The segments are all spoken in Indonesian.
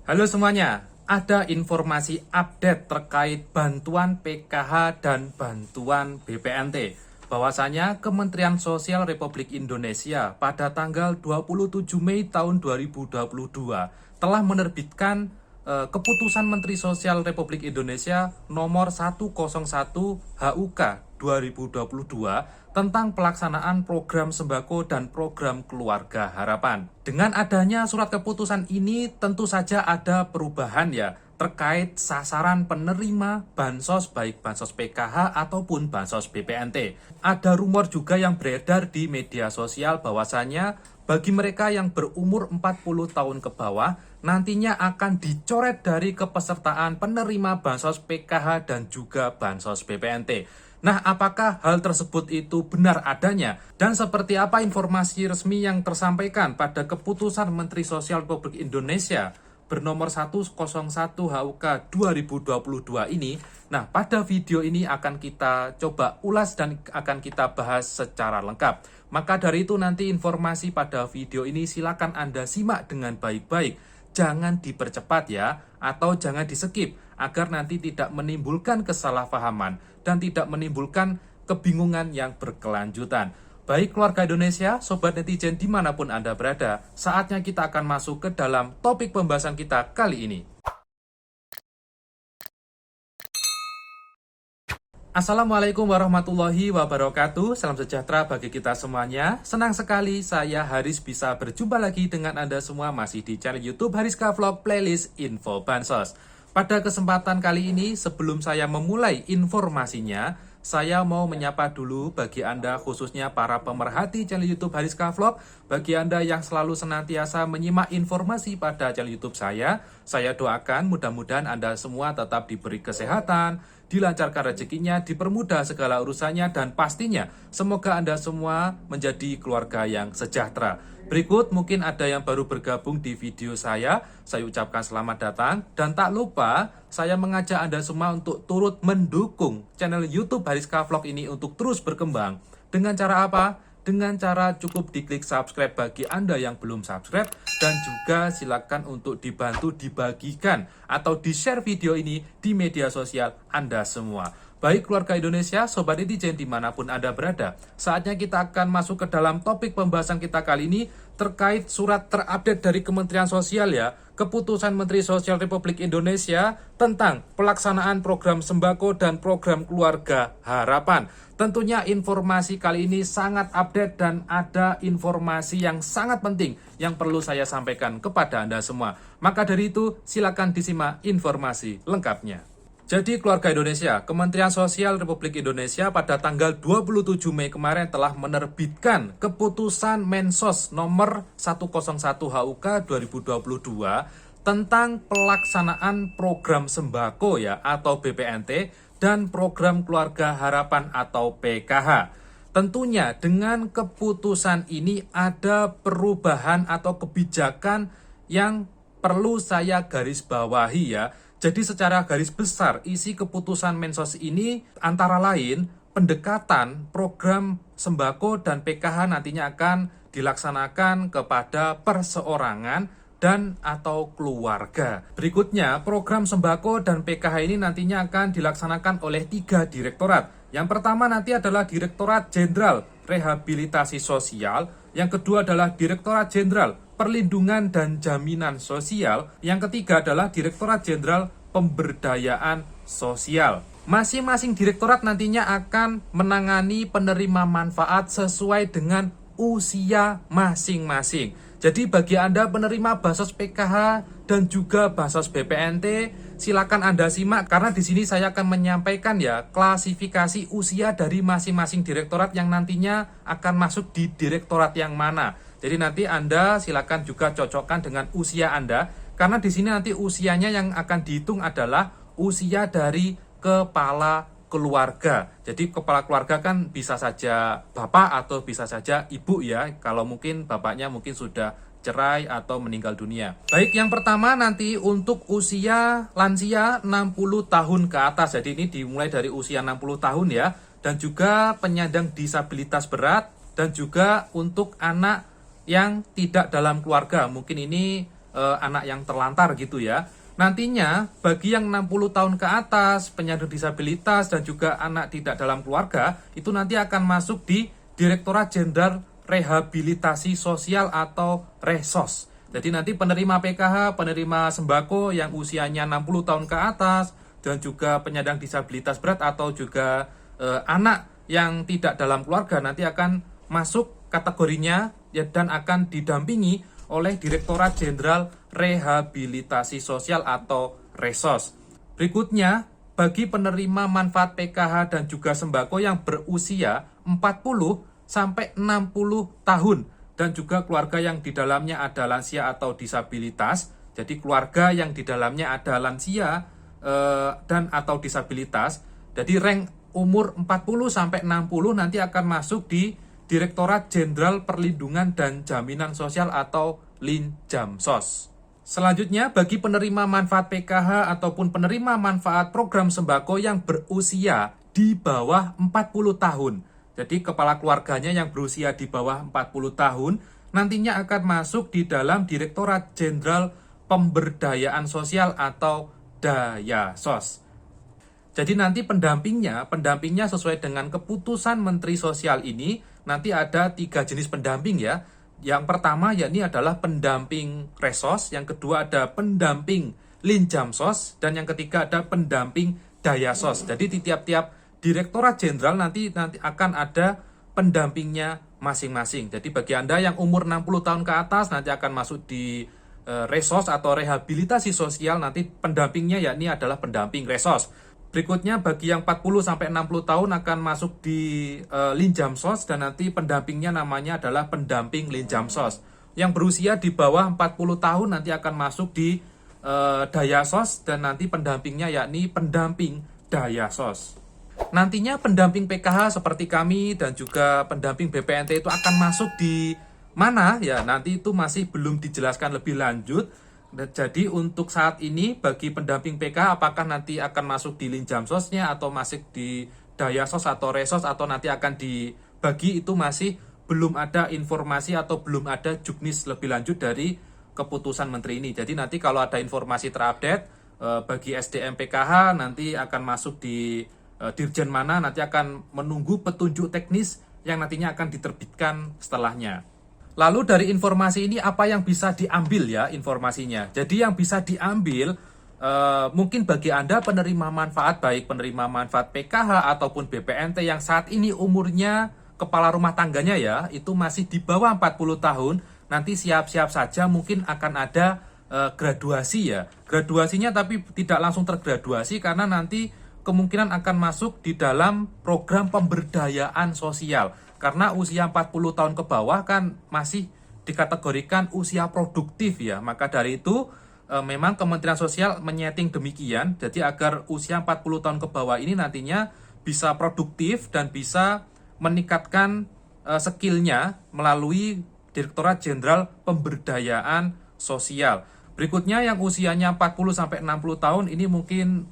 Halo semuanya, ada informasi update terkait bantuan PKH dan bantuan BPNT. Bahwasanya Kementerian Sosial Republik Indonesia pada tanggal 27 Mei tahun 2022 telah menerbitkan Keputusan Menteri Sosial Republik Indonesia nomor 101 HUK 2022 tentang pelaksanaan program sembako dan program keluarga harapan. Dengan adanya surat keputusan ini tentu saja ada perubahan ya terkait sasaran penerima bansos baik bansos PKH ataupun bansos BPNT. Ada rumor juga yang beredar di media sosial bahwasanya bagi mereka yang berumur 40 tahun ke bawah, nantinya akan dicoret dari kepesertaan penerima bansos PKH dan juga bansos BPNT. Nah, apakah hal tersebut itu benar adanya? Dan seperti apa informasi resmi yang tersampaikan pada Keputusan Menteri Sosial Republik Indonesia bernomor 101 HUK 2022 ini? Nah, pada video ini akan kita coba ulas dan akan kita bahas secara lengkap. Maka dari itu nanti informasi pada video ini silakan Anda simak dengan baik-baik. Jangan dipercepat ya, atau jangan di-skip agar nanti tidak menimbulkan kesalahpahaman dan tidak menimbulkan kebingungan yang berkelanjutan. Baik keluarga Indonesia, sobat netizen dimanapun Anda berada, saatnya kita akan masuk ke dalam topik pembahasan kita kali ini. Assalamualaikum warahmatullahi wabarakatuh. Salam sejahtera bagi kita semuanya. Senang sekali saya Haris bisa berjumpa lagi dengan Anda semua masih di channel YouTube Hariska Vlog Playlist Info Bansos. Pada kesempatan kali ini sebelum saya memulai informasinya, saya mau menyapa dulu bagi Anda khususnya para pemerhati channel YouTube Hariska Vlog. Bagi Anda yang selalu senantiasa menyimak informasi pada channel YouTube saya doakan mudah-mudahan Anda semua tetap diberi kesehatan, dilancarkan rezekinya, dipermudah segala urusannya, dan pastinya semoga Anda semua menjadi keluarga yang sejahtera. Berikut mungkin ada yang baru bergabung di video saya ucapkan selamat datang, dan tak lupa saya mengajak Anda semua untuk turut mendukung channel YouTube Hariska Vlog ini untuk terus berkembang. Dengan cara apa? Dengan cara cukup diklik subscribe bagi Anda yang belum subscribe, dan juga silakan untuk dibantu dibagikan atau di-share video ini di media sosial Anda semua. Baik keluarga Indonesia, sobat netizen dimanapun Anda berada, saatnya kita akan masuk ke dalam topik pembahasan kita kali ini terkait surat terupdate dari Kementerian Sosial ya, Keputusan Menteri Sosial Republik Indonesia tentang pelaksanaan program sembako dan program keluarga harapan. Tentunya informasi kali ini sangat update dan ada informasi yang sangat penting yang perlu saya sampaikan kepada Anda semua. Maka dari itu silakan disimak informasi lengkapnya. Jadi keluarga Indonesia, Kementerian Sosial Republik Indonesia pada tanggal 27 Mei kemarin telah menerbitkan Keputusan Mensos nomor 101 HUK 2022 tentang pelaksanaan program sembako ya atau BPNT dan program keluarga harapan atau PKH. Tentunya dengan keputusan ini ada perubahan atau kebijakan yang perlu saya garis bawahi ya. Jadi secara garis besar isi keputusan Mensos ini antara lain pendekatan program sembako dan PKH nantinya akan dilaksanakan kepada perseorangan dan atau keluarga. Berikutnya program sembako dan PKH ini nantinya akan dilaksanakan oleh 3 direktorat. Yang pertama nanti adalah Direktorat Jenderal Rehabilitasi Sosial, yang kedua adalah Direktorat Jenderal Perlindungan dan Jaminan Sosial, yang ketiga adalah Direktorat Jenderal Pemberdayaan Sosial. Masing-masing direktorat nantinya akan menangani penerima manfaat sesuai dengan usia masing-masing. Jadi bagi Anda penerima bansos PKH dan juga bansos BPNT, silakan Anda simak karena di sini saya akan menyampaikan ya klasifikasi usia dari masing-masing direktorat yang nantinya akan masuk di direktorat yang mana. Jadi nanti Anda silakan juga cocokkan dengan usia Anda, karena di sini nanti usianya yang akan dihitung adalah usia dari kepala keluarga. Jadi kepala keluarga kan bisa saja bapak atau bisa saja ibu ya, kalau mungkin bapaknya mungkin sudah cerai atau meninggal dunia. Baik, yang pertama nanti untuk usia lansia 60 tahun ke atas. Jadi ini dimulai dari usia 60 tahun ya, dan juga penyandang disabilitas berat, dan juga untuk anak yang tidak dalam keluarga. Mungkin ini anak yang terlantar gitu ya. Nantinya bagi yang 60 tahun ke atas, penyandang disabilitas dan juga anak tidak dalam keluarga, itu nanti akan masuk di Direktorat Jenderal Rehabilitasi Sosial atau Resos. Jadi nanti penerima PKH, penerima sembako yang usianya 60 tahun ke atas dan juga penyandang disabilitas berat atau juga anak yang tidak dalam keluarga nanti akan masuk kategorinya ya, dan akan didampingi oleh Direktorat Jenderal Rehabilitasi Sosial atau Resos. Berikutnya, bagi penerima manfaat PKH dan juga sembako yang berusia 40 sampai 60 tahun dan juga keluarga yang di dalamnya ada lansia atau disabilitas. Jadi keluarga yang di dalamnya ada lansia dan atau disabilitas. Jadi rank umur 40 sampai 60 nanti akan masuk di Direktorat Jenderal Perlindungan dan Jaminan Sosial atau Linjamsos. Selanjutnya, bagi penerima manfaat PKH ataupun penerima manfaat program sembako yang berusia di bawah 40 tahun. Jadi kepala keluarganya yang berusia di bawah 40 tahun nantinya akan masuk di dalam Direktorat Jenderal Pemberdayaan Sosial atau Dayasos. Jadi nanti pendampingnya sesuai dengan keputusan Menteri Sosial ini, nanti ada 3 jenis pendamping ya. Yang pertama yakni adalah pendamping Resos, yang kedua ada pendamping Linjamsos, dan yang ketiga ada pendamping Dayasos. Jadi di tiap-tiap Direktorat Jenderal nanti akan ada pendampingnya masing-masing. Jadi bagi Anda yang umur 60 tahun ke atas nanti akan masuk di Resos atau Rehabilitasi Sosial, nanti pendampingnya yakni adalah pendamping Resos. Berikutnya bagi yang 40 sampai 60 tahun akan masuk di Linjamsos dan nanti pendampingnya namanya adalah pendamping Linjamsos. Yang berusia di bawah 40 tahun nanti akan masuk di Dayasos dan nanti pendampingnya yakni pendamping Dayasos. Nantinya pendamping PKH seperti kami dan juga pendamping BPNT itu akan masuk di mana ya, nanti itu masih belum dijelaskan lebih lanjut. Jadi untuk saat ini bagi pendamping PKH apakah nanti akan masuk di Linjamsosnya atau masuk di Dayasos atau Resos atau nanti akan dibagi, itu masih belum ada informasi atau belum ada juknis lebih lanjut dari keputusan Menteri ini. Jadi nanti kalau ada informasi terupdate bagi SDM PKH nanti akan masuk di Dirjen mana, nanti akan menunggu petunjuk teknis yang nantinya akan diterbitkan setelahnya. Lalu dari informasi ini apa yang bisa diambil ya informasinya? Jadi yang bisa diambil mungkin bagi Anda penerima manfaat, baik penerima manfaat PKH ataupun BPNT yang saat ini umurnya kepala rumah tangganya ya, itu masih di bawah 40 tahun, nanti siap-siap saja mungkin akan ada graduasi ya. Graduasinya tapi tidak langsung tergraduasi karena nanti kemungkinan akan masuk di dalam program pemberdayaan sosial. Karena usia 40 tahun ke bawah kan masih dikategorikan usia produktif ya. Maka dari itu memang Kementerian Sosial menyeting demikian. Jadi agar usia 40 tahun ke bawah ini nantinya bisa produktif dan bisa meningkatkan skillnya melalui Direktorat Jenderal Pemberdayaan Sosial. Berikutnya yang usianya 40 sampai 60 tahun ini mungkin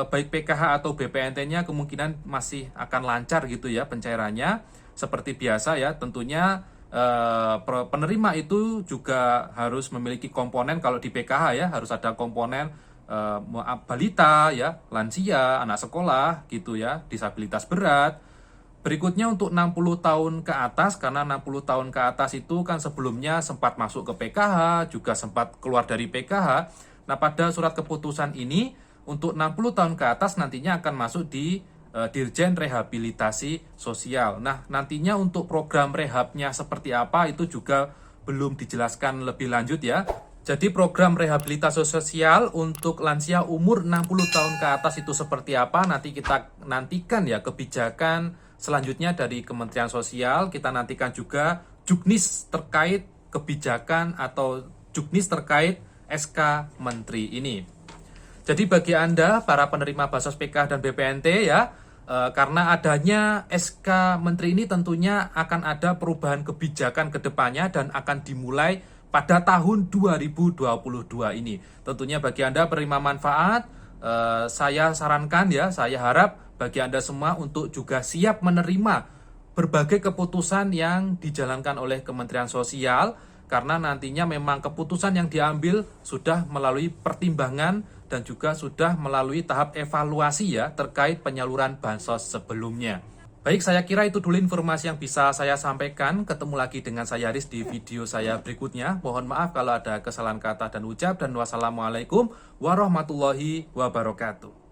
baik PKH atau BPNT-nya kemungkinan masih akan lancar gitu ya pencairannya. Seperti biasa ya, tentunya penerima itu juga harus memiliki komponen. Kalau di PKH ya harus ada komponen balita ya, lansia, anak sekolah gitu ya, disabilitas berat. Berikutnya untuk 60 tahun ke atas, karena 60 tahun ke atas itu kan sebelumnya sempat masuk ke PKH, juga sempat keluar dari PKH. Nah pada surat keputusan ini untuk 60 tahun ke atas nantinya akan masuk di Dirjen Rehabilitasi Sosial. Nah, nantinya untuk program rehabnya seperti apa itu juga belum dijelaskan lebih lanjut ya. Jadi program rehabilitasi sosial untuk lansia umur 60 tahun ke atas itu seperti apa, nanti kita nantikan ya kebijakan selanjutnya dari Kementerian Sosial. Kita nantikan juga juknis terkait kebijakan atau juknis terkait SK Menteri ini. Jadi bagi Anda para penerima Bansos PKH dan BPNT ya, karena adanya SK Menteri ini tentunya akan ada perubahan kebijakan ke depannya dan akan dimulai pada tahun 2022 ini. Tentunya bagi Anda penerima manfaat, saya sarankan ya, saya harap bagi Anda semua untuk juga siap menerima berbagai keputusan yang dijalankan oleh Kementerian Sosial. karena nantinya memang keputusan yang diambil sudah melalui pertimbangan dan juga sudah melalui tahap evaluasi ya terkait penyaluran bansos sebelumnya. Baik, saya kira itu dulu informasi yang bisa saya sampaikan. Ketemu lagi dengan saya Haris di video saya berikutnya. Mohon maaf kalau ada kesalahan kata dan ucap, dan wassalamualaikum warahmatullahi wabarakatuh.